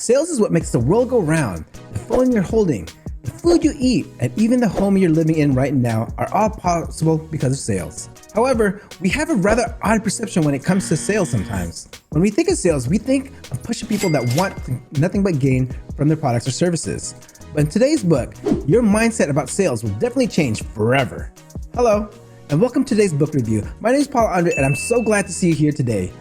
Sales is what makes the world go round. The phone you're holding, the food you eat, and even the home you're living in right now are all possible because of sales. However, we have a rather odd perception when it comes to sales sometimes. When we think of sales, we think of pushing people that want nothing but gain from their products or services. But in today's book, your mindset about sales will definitely change forever. Hello, and welcome to today's book review. My name is Paul Andre, and I'm so glad to see you here today.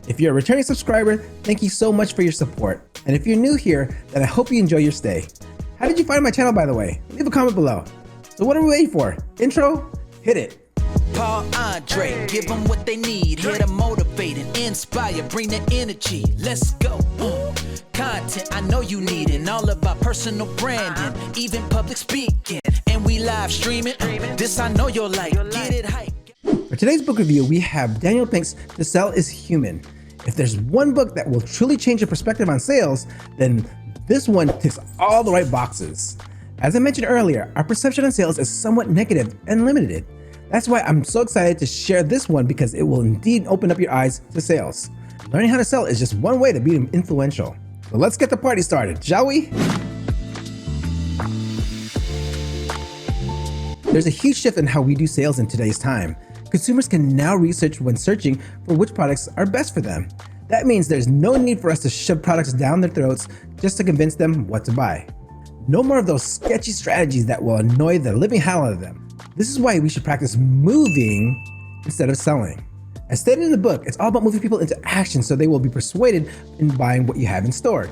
If you're a returning subscriber, thank you so much for your support. And if you're new here, then I hope you enjoy your stay. How did you find my channel, by the way? Leave a comment below. So what are we waiting for? Intro? Hit it. Paul Andre, give them what they need. Here to motivate and inspire, bring the energy. Let's go. Content I know you need it. All about personal branding, even public speaking. And we live streaming. This I know you'll like. Get it hype. For today's book review, we have Daniel Pink's To Sell is Human. If there's one book that will truly change your perspective on sales, then this one ticks all the right boxes. As I mentioned earlier, our perception on sales is somewhat negative and limited. That's why I'm so excited to share this one, because it will indeed open up your eyes to sales. Learning how to sell is just one way to be influential. So let's get the party started, shall we? There's a huge shift in how we do sales in today's time. Consumers can now research when searching for which products are best for them. That means there's no need for us to shove products down their throats just to convince them what to buy. No more of those sketchy strategies that will annoy the living hell out of them. This is why we should practice moving instead of selling. As stated in the book, it's all about moving people into action so they will be persuaded in buying what you have in store.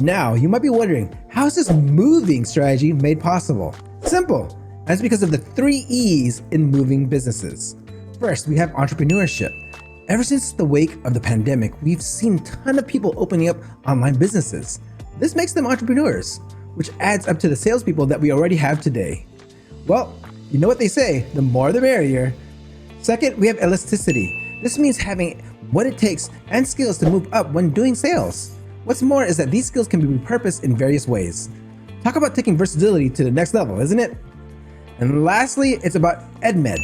Now, you might be wondering, how is this moving strategy made possible? Simple. That's because of the 3 E's in moving businesses. First, we have entrepreneurship. Ever since the wake of the pandemic, we've seen a ton of people opening up online businesses. This makes them entrepreneurs, which adds up to the salespeople that we already have today. Well, you know what they say, the more the merrier. Second, we have elasticity. This means having what it takes and skills to move up when doing sales. What's more is that these skills can be repurposed in various ways. Talk about taking versatility to the next level, isn't it? And lastly, it's about EdMed,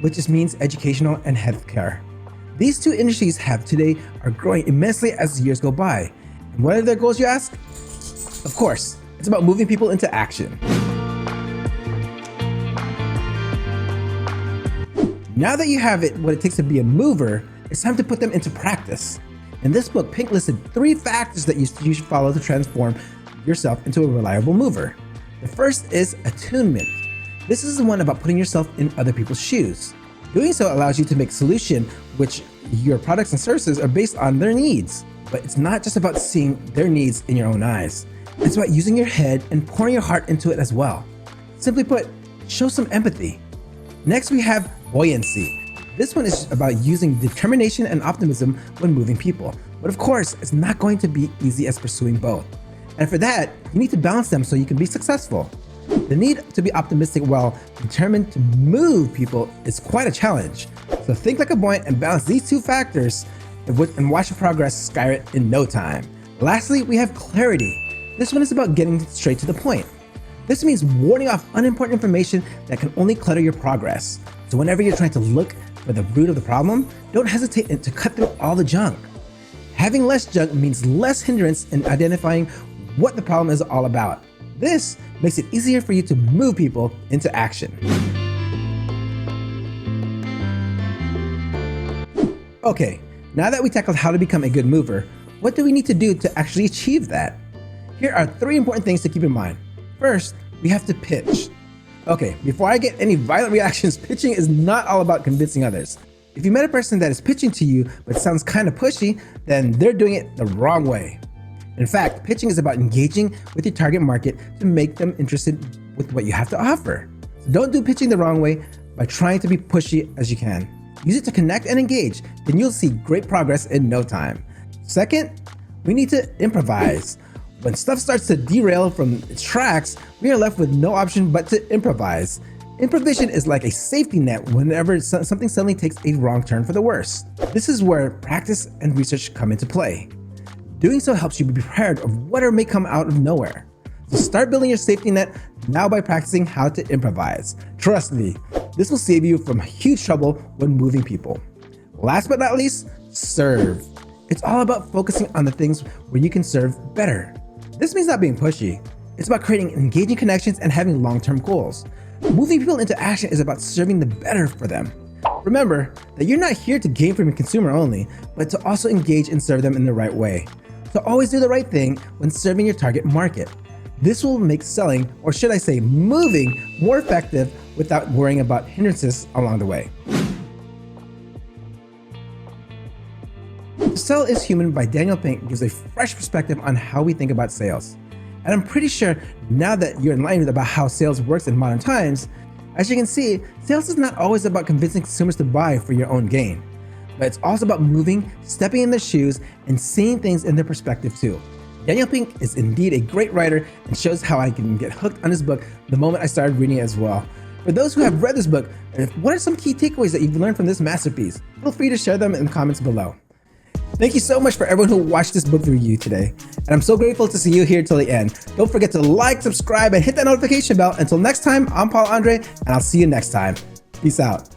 which just means educational and healthcare. These two industries today are growing immensely as years go by. And what are their goals, you ask? Of course, it's about moving people into action. Now that you have what it takes to be a mover, it's time to put them into practice. In this book, Pink listed 3 factors that you should follow to transform yourself into a reliable mover. The first is attunement. This is the one about putting yourself in other people's shoes. Doing so allows you to make solutions which your products and services are based on their needs. But it's not just about seeing their needs in your own eyes. It's about using your head and pouring your heart into it as well. Simply put, show some empathy. Next, we have buoyancy. This one is about using determination and optimism when moving people. But of course, it's not going to be easy as pursuing both. And for that, you need to balance them so you can be successful. The need to be optimistic while determined to move people is quite a challenge. So think like a buoyant and balance these 2 factors and watch your progress skyrocket in no time. Lastly, we have clarity. This one is about getting straight to the point. This means warding off unimportant information that can only clutter your progress. So whenever you're trying to look for the root of the problem, don't hesitate to cut through all the junk. Having less junk means less hindrance in identifying what the problem is all about. This makes it easier for you to move people into action. Okay, now that we tackled how to become a good mover, what do we need to do to actually achieve that? Here are 3 important things to keep in mind. First, we have to pitch. Okay, before I get any violent reactions, pitching is not all about convincing others. If you met a person that is pitching to you but sounds kind of pushy, then they're doing it the wrong way. In fact, pitching is about engaging with your target market to make them interested with what you have to offer. So don't do pitching the wrong way by trying to be pushy as you can. Use it to connect and engage, then you'll see great progress in no time. Second, we need to improvise. When stuff starts to derail from its tracks, we are left with no option but to improvise. Improvisation is like a safety net whenever something suddenly takes a wrong turn for the worse. This is where practice and research come into play. Doing so helps you be prepared of whatever may come out of nowhere. So start building your safety net now by practicing how to improvise. Trust me, this will save you from huge trouble when moving people. Last but not least, serve. It's all about focusing on the things where you can serve better. This means not being pushy. It's about creating engaging connections and having long-term goals. Moving people into action is about serving the better for them. Remember that you're not here to gain from your consumer only, but to also engage and serve them in the right way. So always do the right thing when serving your target market. This will make selling, or should I say moving, more effective without worrying about hindrances along the way. Sell is Human by Daniel Pink gives a fresh perspective on how we think about sales. And I'm pretty sure now that you're enlightened about how sales works in modern times, as you can see, sales is not always about convincing consumers to buy for your own gain, but it's also about moving, stepping in their shoes, and seeing things in their perspective too. Daniel Pink is indeed a great writer and shows how I can get hooked on his book the moment I started reading it as well. For those who have read this book, what are some key takeaways that you've learned from this masterpiece? Feel free to share them in the comments below. Thank you so much for everyone who watched this book review today. And I'm so grateful to see you here till the end. Don't forget to like, subscribe, and hit that notification bell. Until next time, I'm Paul Andre, and I'll see you next time. Peace out.